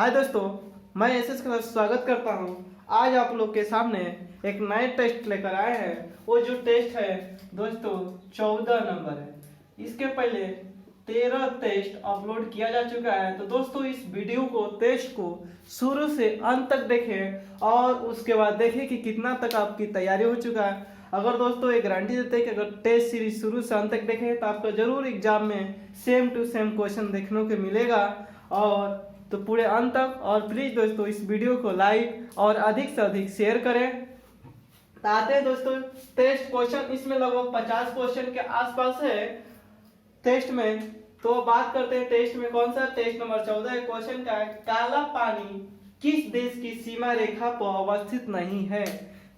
हाय दोस्तों, मैं एसएस का स्वागत करता हूं। आज आप लोग के सामने एक नए टेस्ट लेकर आए हैं। वो जो टेस्ट है दोस्तों 14 नंबर है। इसके पहले 13 टेस्ट अपलोड किया जा चुका है। तो दोस्तों इस वीडियो को टेस्ट को शुरू से अंत तक देखें और उसके बाद देखें कि कितना तक आपकी तैयारी हो चुका है। अगर दोस्तों ये गारंटी देते हैं कि अगर टेस्ट सीरीज शुरू से अंत तक देखें तो आपको जरूर एग्जाम में सेम टू सेम क्वेश्चन देखने को मिलेगा। और तो पूरे अंत तक और प्लीज दोस्तों इस वीडियो को लाइक और अधिक से अधिक शेयर करें। तो आते हैं दोस्तों टेस्ट क्वेश्चन। इसमें लगभग 50 क्वेश्चन के आसपास है टेस्ट में। तो बात करते हैं टेस्ट में कौन सा टेस्ट नंबर 14 क्वेश्चन का है। काला पानी किस देश की सीमा रेखा पर अवस्थित नहीं है?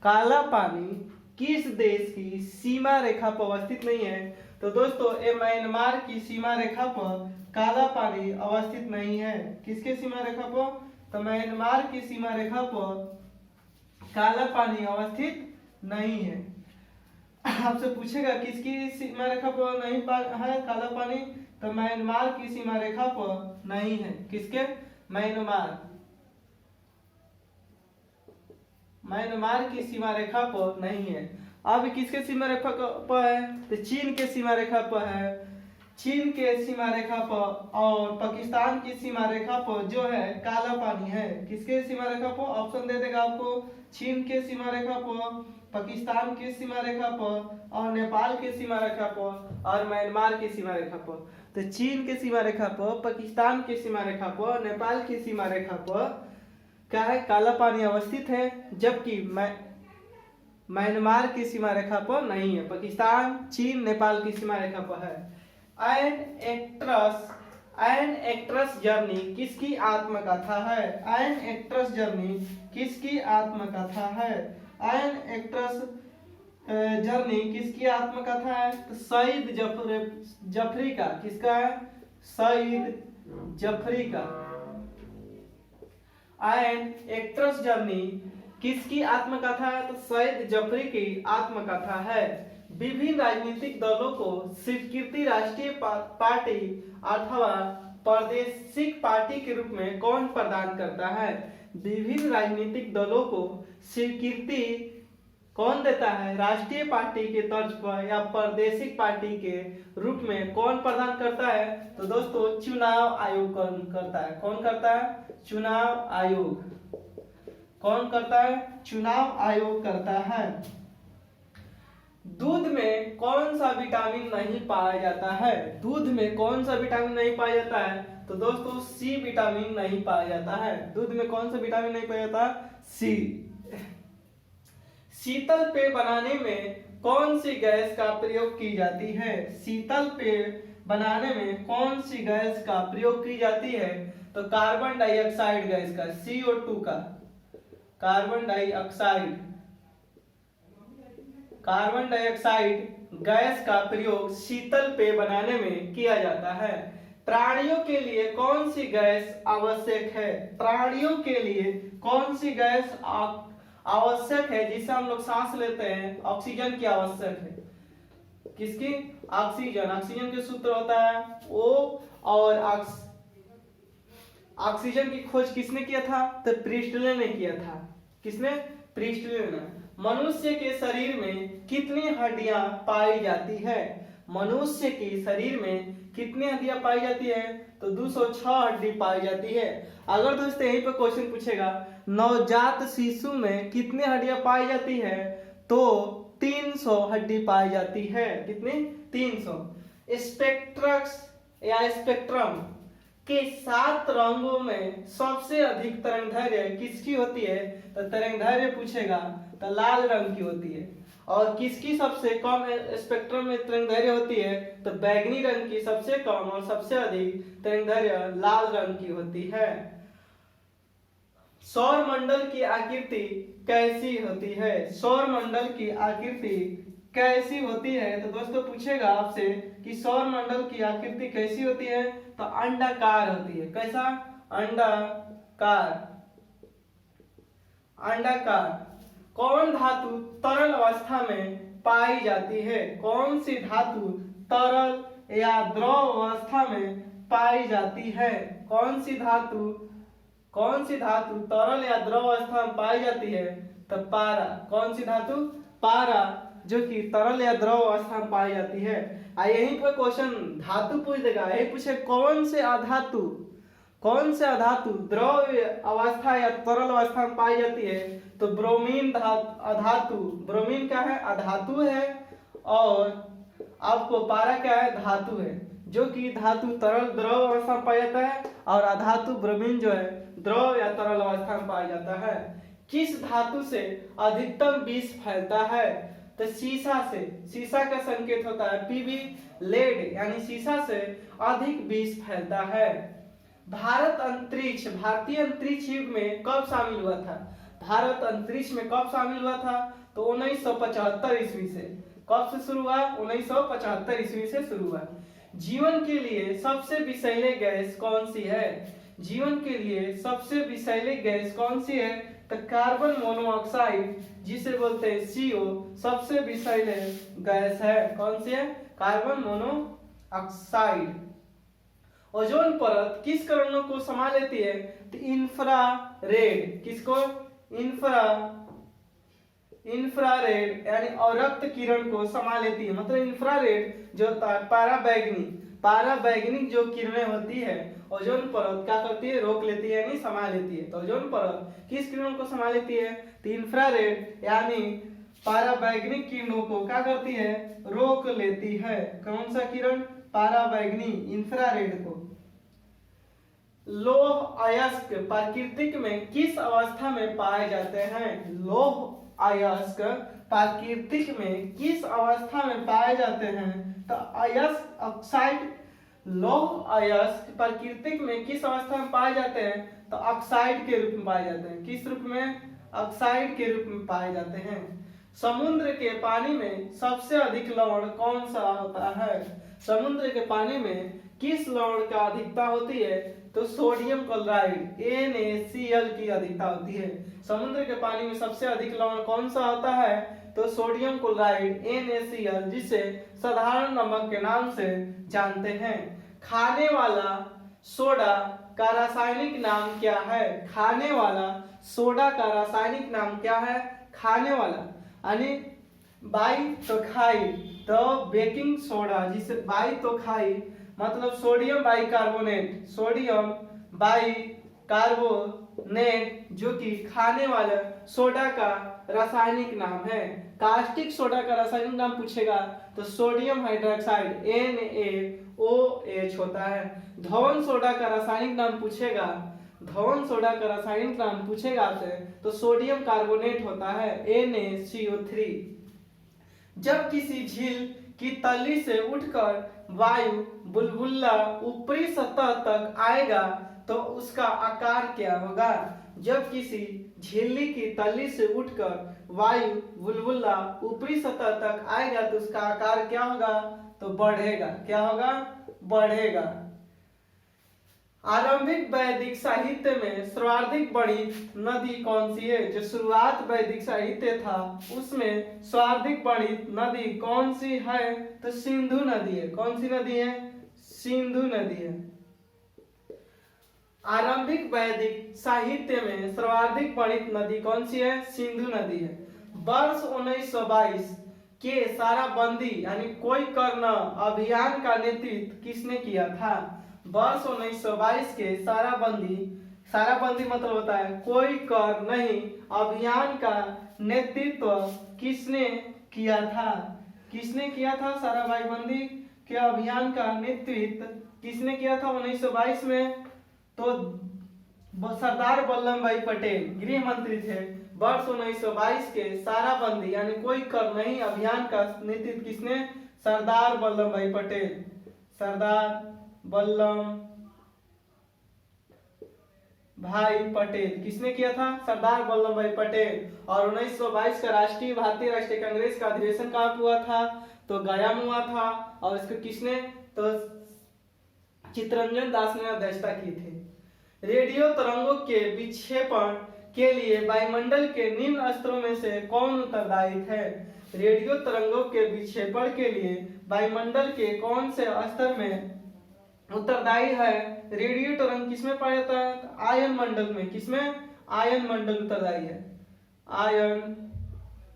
काला पानी किस देश की सीमा रेखा पर अवस्थित नहीं है? तो दोस्तों ये म्यांमार की सीमा रेखा पर काला पानी अवस्थित नहीं है। किसके सीमा रेखा पर? तो म्यांमार की सीमा रेखा पर काला पानी अवस्थित नहीं है। आपसे पूछेगा किसकी सीमा रेखा पर नहीं है काला पानी? तो म्यांमार की सीमा रेखा पर नहीं है। किसके? म्यांमार की सीमा रेखा पर नहीं है। अब किसके सीमा रेखा पर है? तो चीन के सीमा रेखा पर है। चीन के सीमा रेखा पर और पाकिस्तान की सीमा रेखा पर जो है काला पानी है। किसके सीमा रेखा पर? ऑप्शन दे देगा आपको। चीन के सीमा रेखा पर, पाकिस्तान की सीमा रेखा पर और नेपाल की सीमा रेखा पर और म्यांमार की सीमा रेखा पर। तो चीन के सीमा रेखा पर, पाकिस्तान की सीमा रेखा पर, नेपाल की सीमा रेखा पर क्या है? काला पानी अवस्थित है। जबकि म्यांमार की सीमा रेखा पर नहीं है। पाकिस्तान, चीन, नेपाल की सीमा रेखा पर है। एन एक्ट्रेस जर्नी किसकी आत्मकथा है? एन एक्ट्रेस जर्नी किसकी आत्मकथा है? एन एक्ट्रेस जर्नी किसकी आत्मकथा है? तो सईद जफरी का। किसका है? सईद जफरी का। एन एक्ट्रेस जर्नी किसकी आत्मकथा है? तो सईद जफरी की आत्मकथा है। विभिन्न राजनीतिक दलों को स्वीकृति राष्ट्रीय पार्टी अथवा प्रादेशिक पार्टी के रूप में कौन प्रदान करता है? विभिन्न राजनीतिक दलों को स्वीकृति कौन देता है? राष्ट्रीय पार्टी के तर्ज पर या प्रादेशिक पार्टी के रूप में कौन प्रदान करता है? तो दोस्तों चुनाव आयोग करता है। कौन करता है? चुनाव आयोग। कौन करता है? चुनाव आयोग करता है। दूध में कौन सा विटामिन नहीं पाया जाता है? दूध में कौन सा विटामिन नहीं पाया जाता है? तो दोस्तों सी विटामिन नहीं पाया जाता है। दूध में कौन सा विटामिन नहीं पाया जाता? सी। शीतल पेय बनाने में कौन सी गैस का प्रयोग की जाती है? शीतल पेय बनाने में कौन सी गैस का प्रयोग की जाती है? तो कार्बन डाइऑक्साइड गैस का, CO2 का। कार्बन डाइऑक्साइड गैस का प्रयोग शीतल पेय बनाने में किया जाता है। प्राणियों के लिए कौन सी गैस आवश्यक है? प्राणियों के लिए कौन सी गैस आवश्यक है जिससे हम लोग सांस लेते हैं? ऑक्सीजन की आवश्यक है। किसकी? ऑक्सीजन। ऑक्सीजन के सूत्र होता है O। और ऑक्सीजन की खोज किसने किया था? तो प्रिस्टले ने किया था। किसने? प्रिस्टले ने। मनुष्य के शरीर में कितनी हड्डियां पाई जाती है? मनुष्य के शरीर में कितनी हड्डियां पाई जाती है? तो 206 हड्डी पाई जाती है। अगर दोस्तों यहीं पर क्वेश्चन पूछेगा नवजात शिशु में कितनी हड्डियां पाई जाती है? तो 300 हड्डी पाई जाती है। कितनी? 300। स्पेक्ट्रम के 7 रंगों में सबसे अधिक तरंगदैर्घ्य किसकी होती है? तो तरंगदैर्घ्य पूछेगा तो लाल रंग की होती है। और किसकी सबसे कम स्पेक्ट्रम में तरंगदैर्घ्य होती है? तो बैगनी रंग की सबसे कम और सबसे अधिक तरंगदैर्घ्य लाल रंग की होती है। सौर मंडल की आकृति कैसी होती है? सौर मंडल की आकृति कैसी होती है? तो दोस्तों पूछेगा आपसे कि सौर मंडल की आकृति कैसी होती है? तो अंडाकार होती है। कैसा? अंडाकार। कौन धातु तरल अवस्था में पाई जाती है? कौन सी धातु तरल या द्रव अवस्था में पाई जाती है? कौन सी धातु कौन सी धातु तरल या द्रव अवस्था में पाई जाती है? तो पारा। कौन सी धातु? पारा, जो कि तरल या द्रव अवस्था में पाई जाती है। यहीं पर क्वेश्चन धातु पूछ देगा, यही पूछे कौन से अधातु द्रव अवस्था या तरल अवस्था में पाई जाती है? तो ब्रोमीन अधातु। ब्रोमीन क्या है? अधातु है। और आपको पारा क्या है? धातु है, जो कि धातु तरल द्रव अवस्था में पाया जाता है, और अधातु ब्रोमीन जो है द्रव या तरल अवस्था में पाया जाता है। किस धातु से अधिकतम विष फैलता है? तो शीशा से। शीशा का संकेत होता है पीबी, लेड, यानी शीशा से अधिक विष फैलता है। भारतीय अंतरिक्ष युग में कब शामिल हुआ था? भारत अंतरिक्ष में कब शामिल हुआ था? तो 1975 ईस्वी से। कब से शुरू हुआ? 1975 ईस्वी से शुरू हुआ। जीवन के लिए सबसे विषैले गैस कौन सी है? जीवन के लिए सबसे विषैले गैस कौन सी है? तो कार्बन मोनोऑक्साइड, जिसे बोलते हैं CO, सबसे विषैले गैस है। कौन सी है? Carbon monoxide. ओजोन परत किस किरणों को समा लेती है? तो इंफ्रारेड। किसको? इंफ्रारेड यानी अवरक्त किरण को समा लेती है। मतलब इंफ्रारेड जो होता है पाराबैंगनी जो किरणें होती है, ओजोन परत क्या करती है? रोक लेती है, यानी समा लेती है। तो ओजोन परत किस किरणों को समा लेती है? तो इंफ्रारेड यानी पाराबैंगनी किरणों को क्या करती है? रोक लेती है। कौन सा किरण? पाराबैंगनी, इंफ्रारेड को। लौह अयस्क प्राकृतिक में किस अवस्था में पाए जाते हैं? लौह अयस्क प्राकृतिक में किस अवस्था में पाए जाते हैं? तो अयस्क ऑक्साइड। लौह अयस्क प्राकृतिक में किस अवस्था में पाए जाते हैं? तो ऑक्साइड के रूप में पाए जाते हैं। किस रूप में? ऑक्साइड के रूप में पाए जाते हैं। समुद्र के पानी में सबसे अधिक लवण कौन सा होता है? समुद्र के पानी में किस लवण का अधिकता होती है? तो सोडियम क्लोराइड NaCl की अधिकता होती है। समुद्र के पानी में सबसे अधिक लवण कौन सा होता है? तो सोडियम क्लोराइड NaCl, जिसे साधारण नमक के नाम से जानते हैं। खाने वाला सोडा का रासायनिक नाम क्या है? खाने वाला सोडा का रासायनिक नाम क्या है? खाने वाला यानी बाइटोखाइल। तो बेकिंग सोडा, जिसे बाइटोखाइल मतलब सोडियम बाइकार्बोनेट, जो कि खाने वाला सोडा का रासायनिक नाम है। कास्टिक सोडा का रासायनिक नाम पूछेगा तो सोडियम हाइड्रोक्साइड NaOH होता है। धवन सोडा का रासायनिक नाम पूछेगा तो सोडियम कार्बोनेट होता है NaCO3। जब किसी झील की तली से उठकर वायु बुलबुला ऊपरी सतह तक आएगा तो उसका आकार क्या होगा? जब किसी झिल्ली की तली से उठकर वायु बुलबुला ऊपरी सतह तक आएगा तो उसका आकार क्या होगा? तो बढ़ेगा। क्या होगा? बढ़ेगा। आरंभिक वैदिक साहित्य में सर्वाधिक बड़ी नदी कौन सी है? जो शुरुआत वैदिक साहित्य था उसमें सर्वाधिक बड़ी नदी कौन सी है? तो सिंधु नदी है। कौन सी नदी है? सिंधु नदी है। आरंभिक वैदिक साहित्य में सर्वाधिक बड़ी नदी कौन सी है? सिंधु नदी है। वर्ष 1922 के साराबंदी यानी कोई कर न अभियान का नेतृत्व किसने किया था? वर्ष 1922 के साराबंदी मतलब होता है कोई कर नहीं अभियान का नेतृत्व किसने किया था? किसने किया था? साराबंदी के अभियान का नेतृत्व किसने किया था 1922 में? तो सरदार वल्लभ भाई पटेल गृह मंत्री थे। वर्ष 1922 के साराबंदी यानी कोई कर नहीं अभियान का नेतृत्व किसने? सरदार वल्लभ भाई पटेल। सरदार वल्लभ भाई पटेल किसने किया था? सरदार वल्लभ भाई पटेल। और 1922 का भारतीय राष्ट्रीय कांग्रेस का अधिवेशन कहाँ हुआ था? तो गया में हुआ था। और इसको किसने? तो चित्तरंजन दास ने अध्यक्षता की थी। रेडियो तरंगों के विक्षेपण के लिए वायुमंडल के निम्न स्तरों में से कौन उत्तरदायी है? रेडियो तरंगों के विक्षेपण के लिए वायुमंडल के कौन से स्तर में उत्तरदायी है। रेडियो तरंग किसमें पाया जाता है? आयन मंडल में। किसमें? आयन मंडल उत्तरदायी है। आयन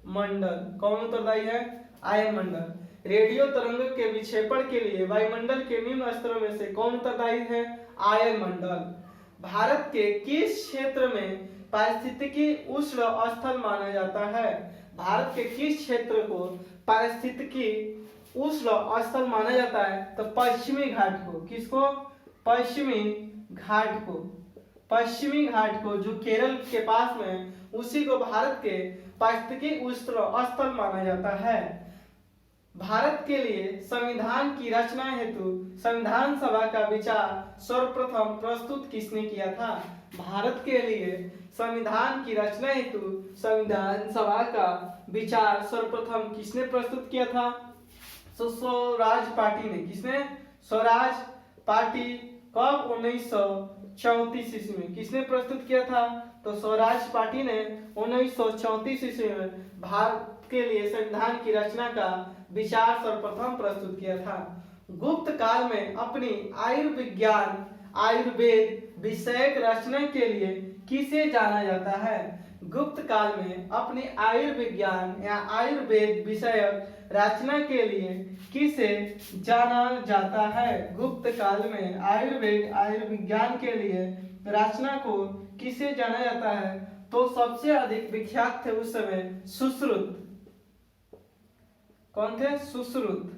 मंडल। कौन उत्तरदायी है? आयन मंडल। रेडियो तरंग के विक्षेपण के लिए वायुमंडल के निम्न स्तरों में से कौन उत्तरदायी है? आयन मंडल। भारत के किस क्षेत्र में पारिस्थितिकी उष्ण स्थल माना जाता है? भारत के किस क्षेत्र को पारिस्थितिकी उष्ण स्थल माना जाता है? तो पश्चिमी घाट को। किसको? पश्चिमी घाट को। पश्चिमी घाट को जो केरल के पास में, उसी को भारत के पारिस्थितिकी उष्ण स्थल माना जाता है। भारत के लिए संविधान की रचना हेतु संविधान सभा का विचार सर्वप्रथम प्रस्तुत किसने किया था? भारत के लिए संविधान की रचना हेतु संविधान सभा का विचार सर्वप्रथम किसने प्रस्तुत किया था? स्वराज पार्टी ने। किसने? स्वराज पार्टी। कब? 1934 ईस्वी में। किसने प्रस्तुत किया था? तो स्वराज पार्टी ने 1934 ईस्वी में भारत के लिए संविधान की रचना का विचार सर्वप्रथम प्रस्तुत किया था। गुप्त काल में अपनी आयुर्विज्ञान आयुर्वेद विषयक रचना के लिए किसे जाना जाता है? गुप्त काल में अपनी आयुर्विज्ञान या आयुर्वेद विषयक रचना के लिए किसे जाना जाता है? गुप्त काल में आयुर्वेद आयुर्विज्ञान के लिए रचना को किसे जाना जाता है? तो सबसे अधिक विख्यात थे उस समय सुश्रुत। कौन थे? सुश्रुत।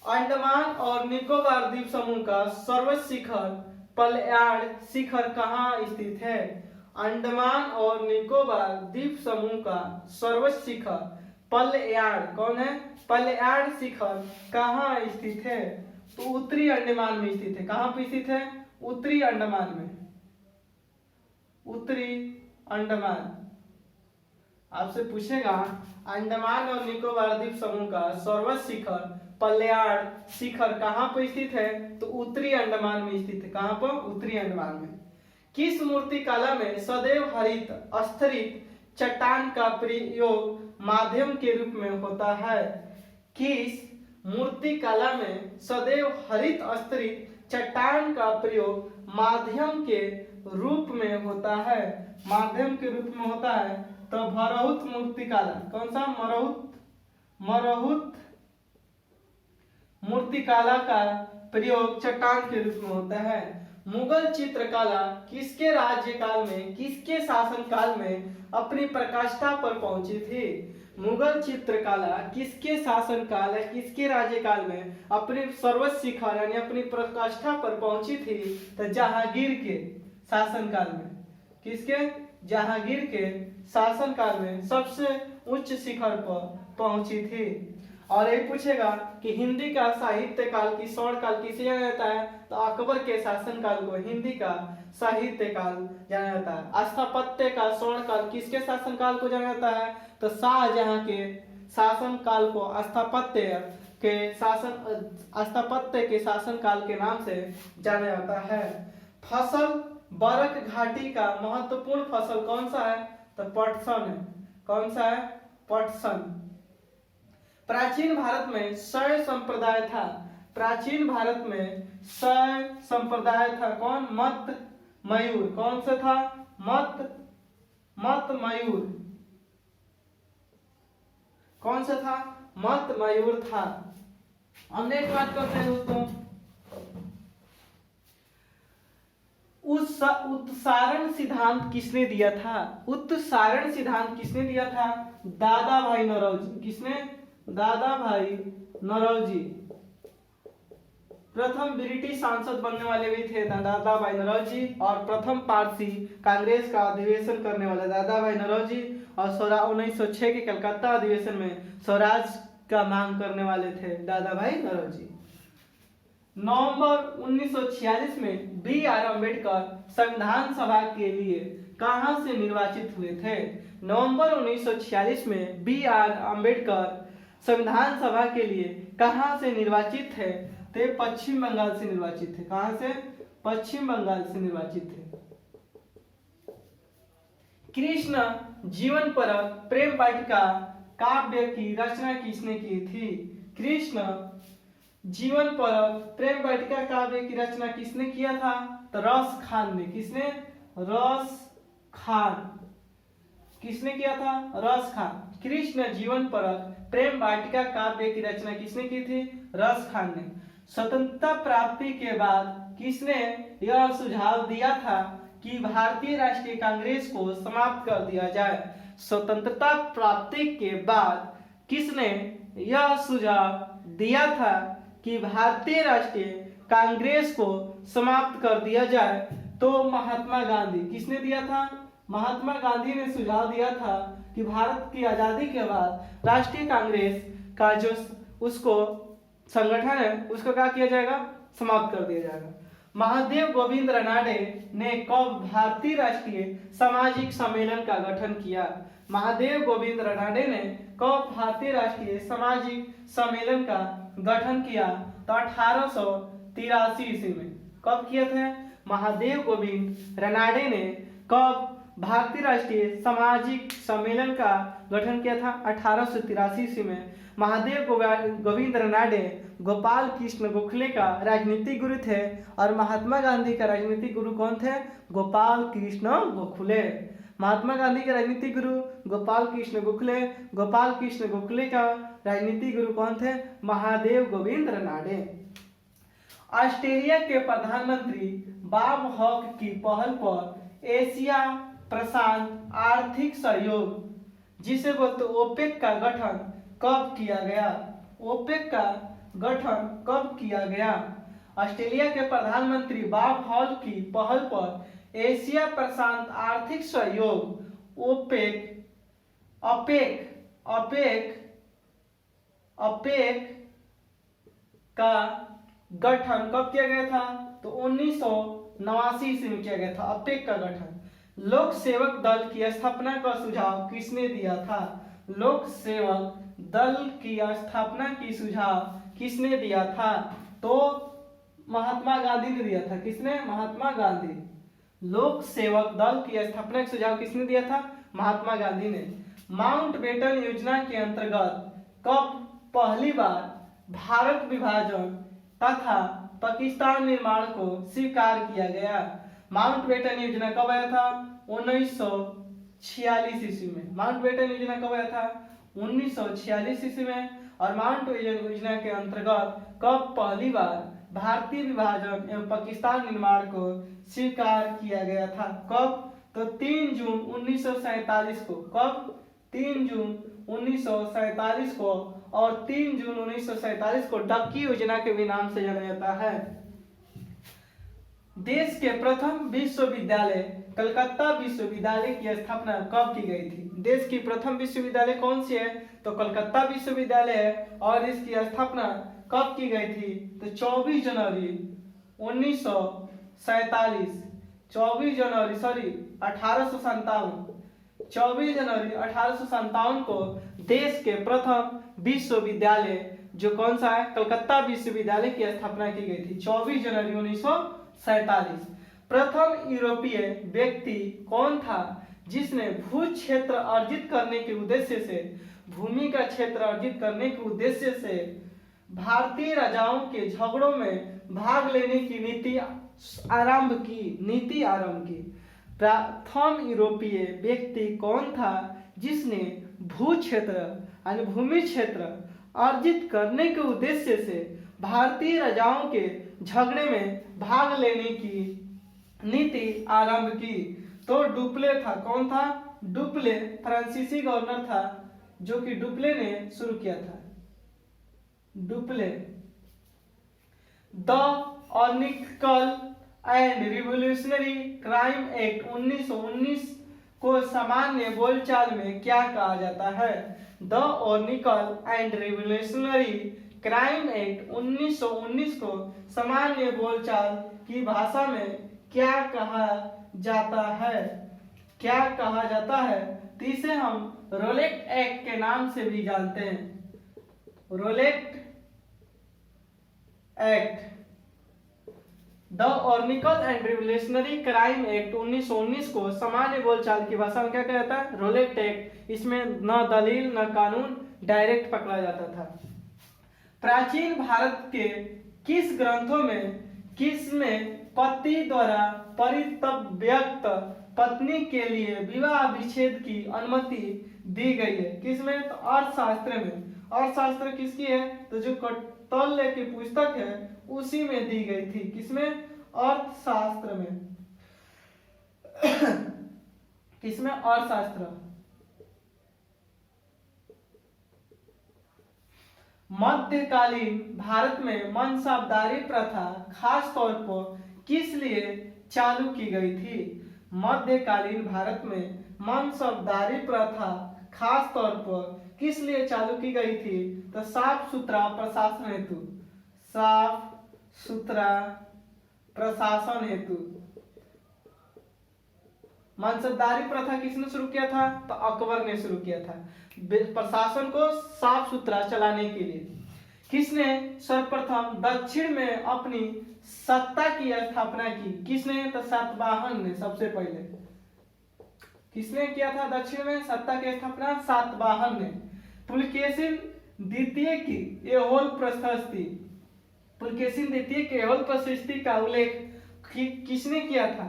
अंडमान और निकोबार द्वीप समूह का सर्वोच्च शिखर पलयाड़ शिखर कहाँ स्थित है? अंडमान और निकोबार द्वीप समूह का सर्वोच्च शिखर पलयाड़। कौन है? पलयाड़ शिखर कहाँ स्थित है? तो उत्तरी अंडमान में स्थित है। कहाँ पे स्थित है? उत्तरी अंडमान में। उत्तरी अंडमान। आपसे पूछेगा अंडमान और निकोबार द्वीप समूह का सर्वोच्च शिखर पलयाड़ शिखर कहाँ पर स्थित है? तो उत्तरी अंडमान में स्थित है। कहाँ पर? उत्तरी अंडमान में। किस मूर्तिकला में सदैव हरित स्थिरित चट्टान का प्रयोग माध्यम के रूप में होता है? किस मूर्तिकला में सदैव हरित स्थिरित चट्टान का प्रयोग माध्यम के रूप में होता है? माध्यम के रूप में होता है तो मरहुत मूर्तिकला। कौन सा? मरहुत। मरहुत मूर्तिकला का प्रयोग चट्टान के रूप में होता है। मुगल चित्रकला किसके राज्यकाल में, किसके शासनकाल में अपनी प्रकाष्ठा पर पहुंची थी? मुगल चित्रकला किसके शासनकाल है, किसके राज्यकाल में अपने सर्वोच्च शिखर यानी अपनी प्रकाष्ठा पर पहुंची थी? तो जहांगीर के शासनकाल में। किसके? जहांगीर के शासनकाल में सबसे उच्च शिखर पर पहुंची थी। और ये पूछेगा कि हिंदी का साहित्य काल की स्वर्ण काल किसे जाना जाता है? तो अकबर के शासनकाल को हिंदी का साहित्य काल जाना जाता है। स्थापत्य का स्वर्ण काल किसके शासनकाल को जाना जाता है? तो शाहजहां के शासनकाल को स्थापत्य के शासनकाल के नाम से जाना जाता है। फसल बरक घाटी का महत्वपूर्ण फसल कौन सा है? तो पटसन है। कौन सा है? पटसन। प्राचीन भारत में शैव संप्रदाय था। प्राचीन भारत में शैव संप्रदाय था। कौन? मत मयूर। कौन सा था? मत मयूर। कौन सा था? मत मयूर था। हमने एक बात करते हैं दोस्तों, उत्सारण सिद्धांत किसने दिया था? उत्सारण सिद्धांत किसने दिया था? दादा भाई नौरोजी। किसने? दादा भाई नौरोजी। प्रथम ब्रिटिश सांसद बनने वाले भी थे दादा भाई नौरोजी, और प्रथम पारसी कांग्रेस का अधिवेशन करने वाले दादा भाई नौरोजी, और 1906 के कलकत्ता अधिवेशन में स्वराज का मांग करने वाले थे दादा भाई नौरोजी। नवंबर 1946 में B.R. अम्बेडकर संविधान सभा के लिए कहां से निर्वाचित हुए थे? नवंबर 1946 में B.R. अम्बेडकर संविधान सभा के लिए कहां से निर्वाचित थे? ते पश्चिम बंगाल से निर्वाचित थे। कहां से? पश्चिम बंगाल से निर्वाचित थे। कृष्ण जीवन पर प्रेम वाटिका काव्य की रचना किसने की थी? कृष्ण जीवन परब प्रेम वाटिका काव्य की रचना किसने किया था? तो रस खान ने। किसने? रस खान। किसने किया था? रस खान। कृष्ण जीवन परब प्रेम वाटिका काव्य की रचना किसने की थी? रस खान ने। स्वतंत्रता प्राप्ति के बाद किसने यह सुझाव दिया था कि भारतीय राष्ट्रीय कांग्रेस को समाप्त कर दिया जाए? स्वतंत्रता प्राप्ति के बाद किसने यह सुझाव दिया था कि भारतीय राष्ट्रीय कांग्रेस को समाप्त कर दिया जाए? तो महात्मा गांधी। किसने दिया था? महात्मा गांधी ने सुझाव दिया था कि भारत की आजादी के बाद राष्ट्रीय कांग्रेस का जो उसको संगठन है उसको क्या किया जाएगा? समाप्त कर दिया जाएगा। महादेव गोविंद रनाडे ने कब भारतीय राष्ट्रीय सामाजिक सम्मेलन का गठन किया? महादेव गोविंद रनाडे ने कब भारतीय राष्ट्रीय सामाजिक सम्मेलन का गठन किया? तो 1883 ईस्वी में। कब किए थे? महादेव गोविंद रनाडे ने कब भारतीय राष्ट्रीय सामाजिक सम्मेलन का गठन किया था? 1883 ईस्वी में। महादेव गोविंद रनाडे गोपाल कृष्ण गोखले का राजनीतिक गुरु थे और महात्मा गांधी का राजनीतिक गुरु कौन थे? गोपाल कृष्ण गोखले। महात्मा गांधी के राजनीतिक गुरु गोपाल कृष्ण गोखले। गोपाल कृष्ण गोखले का राजनीतिक गुरु कौन थे? महादेव गोविंद रनाडे। ऑस्ट्रेलिया के प्रधानमंत्री बॉब हॉक की पहल पर एशिया प्रशांत आर्थिक सहयोग जिसे बोलते ओपेक का गठन कब किया गया? ओपेक का गठन कब किया गया? ऑस्ट्रेलिया के प्रधानमंत्री बॉब हॉक की पहल पर एशिया प्रशांत आर्थिक सहयोग ओपेक का गठन कब किया गया था? तो 1989 ईस्वी में किया गया था अपेक का गठन। लोक सेवक दल की स्थापना का सुझाव किसने दिया था? लोक सेवक दल की स्थापना की सुझाव किसने दिया था? तो महात्मा गांधी ने दिया था। किसने? महात्मा गांधी। लोक सेवक दल की स्थापना का सुझाव किसने दिया था? महात्मा गांधी ने। माउंटबेटन योजना के अंतर्गत कब पहली बार भारत विभाजन तथा पाकिस्तान निर्माण को स्वीकार किया गया? माउंटबेटन योजना कब आया था? 1946 ईस्वी में। माउंटबेटन योजना कब आया था? 1946 ईस्वी में। और माउंटबेटन योजना के अंतर्गत कब पहली बार भारतीय विभाजन एवं पाकिस्तान निर्माण को स्वीकार किया गया था? कब? तो 3 जून 1947 को। कब? 3 जून 1947 को। और 3 जून 1947 को डक्की योजना के भी नाम से जाना जाता है। देश के प्रथम विश्वविद्यालय कलकत्ता विश्वविद्यालय की स्थापना कब की गई थी? देश की प्रथम विश्वविद्यालय कौन सी है? तो कलकत्ता विश्वविद्यालय है। और इसकी स्थापना कब की गई थी? तो 24 जनवरी 1857 को देश के प्रथम विश्वविद्यालय जो कौन सा है? कलकत्ता विश्वविद्यालय की स्थापना की गई थी 24 जनवरी 1947। प्रथम यूरोपीय व्यक्ति कौन था जिसने भू क्षेत्र अर्जित करने के उद्देश्य से भूमि का क्षेत्र अर्जित करने के उद्देश्य से भारतीय राजाओं के झगड़ों में भाग लेने की नीति आरंभ की? प्रथम यूरोपीय व्यक्ति कौन था जिसने भू क्षेत्र यानी भूमि क्षेत्र अर्जित करने के उद्देश्य से भारतीय राजाओं के झगड़े में भाग लेने की नीति आरंभ की? तो डुप्ले था। कौन था? डुप्ले फ्रांसीसी गवर्नर था जो कि डुप्ले ने शुरू किया था। Dupleix. The anarchical and revolutionary crime act 1919 को सामान्य बोलचाल में क्या कहा जाता है? The anarchical and revolutionary crime act 1919 को सामान्य बोलचाल की भाषा में क्या कहा जाता है? क्या कहा जाता है? तो इसे हम रोलेट एक्ट के नाम से भी जानते हैं। Rowlatt act. The anarchical and revolutionary crime act 1919 को सामान्य बोलचाल की भाषा में क्या कहा जाता है? Rowlatt act. इसमें न दलील न कानून, डायरेक्ट पकड़ा जाता था। प्राचीन भारत के किस ग्रंथों में किसमें पति द्वारा परित्यक्त पत्नी के लिए विवाह विच्छेद की अनुमति दी गई है? किसमें? तो अर्थशास्त्र में। अर्थशास्त्र किसकी है? तो जो कौटिल्य की पुस्तक है उसी में दी गई थी। किसमें? अर्थशास्त्र में। किसमें? अर्थशास्त्र। मध्यकालीन भारत में मनसबदारी प्रथा खास तौर पर किस लिए चालू की गई थी? मध्यकालीन भारत में मनसबदारी प्रथा खास तौर पर किस लिए चालू की गई थी? तो साफ सुथरा प्रशासन हेतु। साफ सुथरा प्रशासन हेतु। मनसबदारी प्रथा किसने शुरू किया था? तो अकबर ने शुरू किया था, प्रशासन को साफ सुथरा चलाने के लिए। किसने सर्वप्रथम दक्षिण में अपनी सत्ता की स्थापना की? किसने? तो सातवाहन ने सबसे पहले। किसने किया था दक्षिण में सत्ता की स्थापना? सातवाहन ने। पुलकेशिन द्वितीय की ऐहोल प्रशस्ति, पुलकेशिन द्वितीय के ऐहोल प्रशस्ति का उल्लेख किसने किया था?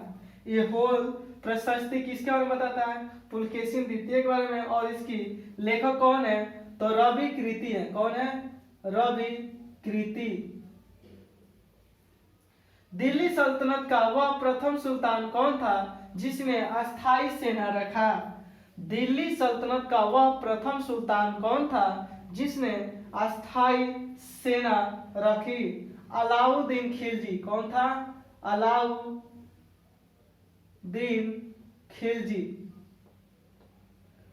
ऐहोल प्रशस्ति किसके बारे में बताता है? पुलकेशिन द्वितीय के बारे में। और इसकी लेखक कौन है? तो रवि कृति है। कौन है? रवि कृति। दिल्ली सल्तनत का वह प्रथम सुल्तान कौन था जिसने अस्थायी सेना रखा? दिल्ली सल्तनत का वह प्रथम सुल्तान कौन था जिसने अस्थायी सेना रखी? अलाउद्दीन खिलजी। कौन था? अलाउद्दीन खिलजी।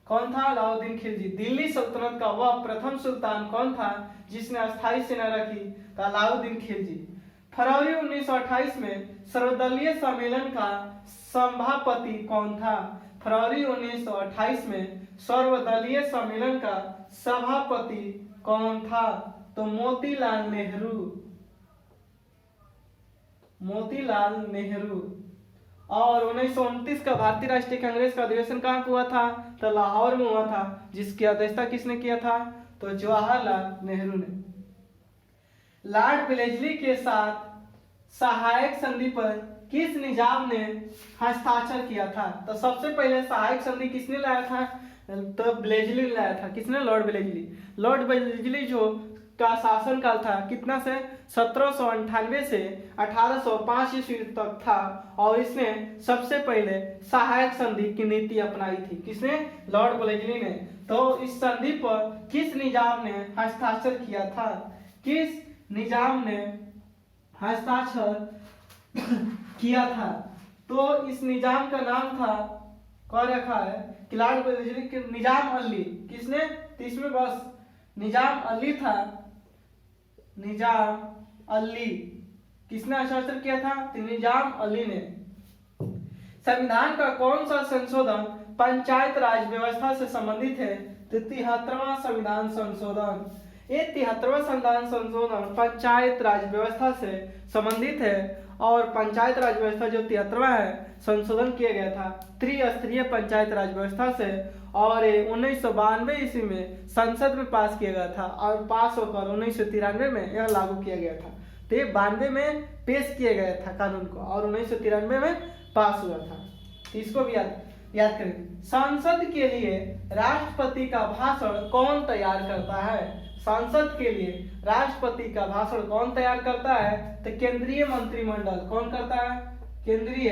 कौन था? अलाउद्दीन खिलजी। दिल्ली सल्तनत का वह प्रथम सुल्तान कौन था जिसने अस्थायी सेना रखी? तो अलाउद्दीन खिलजी। फरवरी 1928 में सर्वदलीय सम्मेलन का सभापति कौन था? फरवरी 1928 में सर्वदलीय सम्मेलन का सभापति कौन था? तो मोतीलाल नेहरू। मोतीलाल नेहरू। और 1929 का भारतीय राष्ट्रीय कांग्रेस का अधिवेशन कहाँ हुआ था? तो लाहौर में हुआ था, जिसकी अध्यक्षता किसने किया था? तो जवाहरलाल नेहरू ने। लॉर्ड वेलेस्ली के साथ सहायक संधि पर किस निजाम ने हस्ताक्षर किया था? तो सबसे पहले सहायक संधि किसने लाया था? तो वेलेस्ली ने लाया था। किसने? Lord Wellesley. लॉर्ड वेलेस्ली जो का शासनकाल था कितना से 1798 से 1805 ईस्वी तक था, और इसने सबसे पहले सहायक संधि की नीति अपनाई थी। किसने? लॉर्ड वेलेस्ली ने। तो इस संधि पर किस निजाम ने हस्ताक्षर किया था? किस निजाम ने हस्ताक्षर किया था? तो इस निजाम का नाम था, कौन रखा है कि लॉर्ड वेलेस्ली के निजाम अली। किसने? तो इसमें बस निजाम अली था। निजाम अली। किसने हस्ताक्षर किया था? तो निजाम अली ने। संविधान का कौन सा संशोधन पंचायत राज व्यवस्था से संबंधित है? तो 73वां संविधान संशोधन। ये 73वां संविधान संशोधन पंचायत राज व्यवस्था से संबंधित है। और पंचायत राज व्यवस्था जो 73वां है संशोधन किया गया था त्रिस्तरीय पंचायत राज व्यवस्था से, और 1992 ईस्वी में संसद में पास किया गया था, और पास होकर 1993 में यह लागू किया गया था। तो ये 92 में पेश किया गया था कानून को, और 1993 में पास हुआ था। तो इसको भी याद करें। संसद के लिए राष्ट्रपति का भाषण कौन तैयार करता है? संसद के लिए राष्ट्रपति का भाषण कौन तैयार करता है? तो केंद्रीय मंत्रिमंडल। कौन करता है? केंद्रीय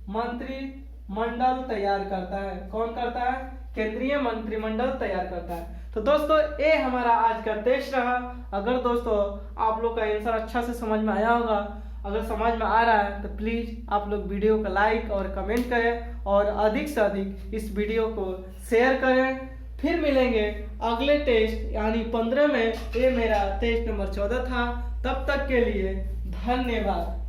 मंत्रिमंडल तैयार करता है। कौन करता है? केंद्रीय मंत्रिमंडल तैयार करता है। तो दोस्तों ये हमारा आज का टेस्ट रहा। अगर दोस्तों आप लोग का आंसर अच्छा से समझ में आया होगा, अगर समझ में आ रहा है तो प्लीज आप लोग वीडियो को लाइक और कमेंट करें, और अधिक से अधिक इस वीडियो को शेयर करें। फिर मिलेंगे अगले टेस्ट यानी 15 में। ये मेरा टेस्ट नंबर 14 था। तब तक के लिए धन्यवाद।